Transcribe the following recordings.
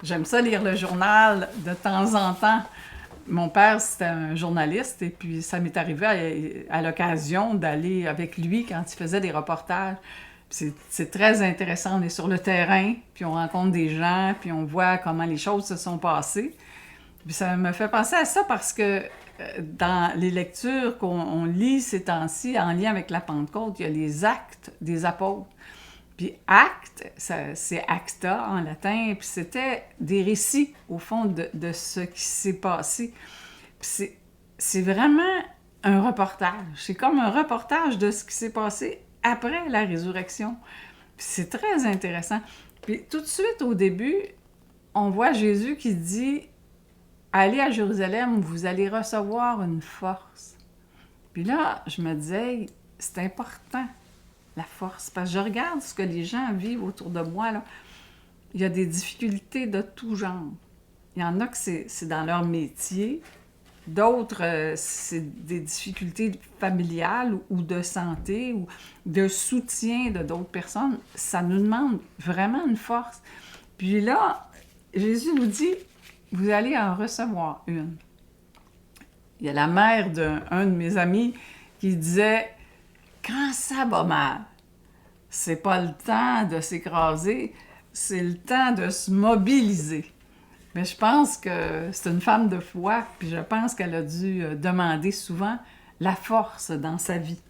J'aime ça lire le journal de temps en temps. Mon père, c'était un journaliste et puis ça m'est arrivé à l'occasion d'aller avec lui quand il faisait des reportages. C'est très intéressant, on est sur le terrain, puis on rencontre des gens, puis on voit comment les choses se sont passées. Puis ça me fait penser à ça parce que dans les lectures qu'on lit ces temps-ci, en lien avec la Pentecôte, il y a les actes des apôtres. Puis acte, c'est acta en latin, puis c'était des récits, au fond, de ce qui s'est passé. Puis c'est vraiment un reportage. C'est comme un reportage de ce qui s'est passé après la résurrection. Puis c'est très intéressant. Puis tout de suite, au début, on voit Jésus qui dit « Allez à Jérusalem, vous allez recevoir une force. » Puis là, je me disais, c'est important, la force. Parce que je regarde ce que les gens vivent autour de moi, là. Il y a des difficultés de tout genre. Il y en a que c'est dans leur métier. D'autres, c'est des difficultés familiales ou de santé ou de soutien de d'autres personnes. Ça nous demande vraiment une force. Puis là, Jésus nous dit, vous allez en recevoir une. Il y a la mère d'un de mes amis qui disait, quand ça va mal, c'est pas le temps de s'écraser, c'est le temps de se mobiliser. Mais je pense que c'est une femme de foi, puis je pense qu'elle a dû demander souvent la force dans sa vie.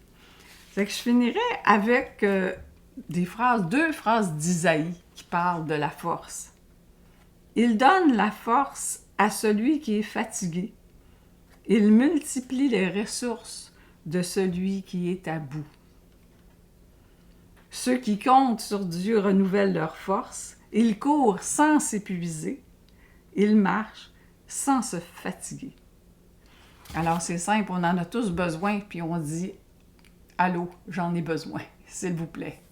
Fait que je finirai avec deux phrases d'Isaïe qui parlent de la force. Il donne la force à celui qui est fatigué. Il multiplie les ressources de celui qui est à bout. Ceux qui comptent sur Dieu renouvellent leur force. Ils courent sans s'épuiser. Ils marchent sans se fatiguer. Alors c'est simple, on en a tous besoin, puis on dit « Allô, j'en ai besoin, s'il vous plaît. »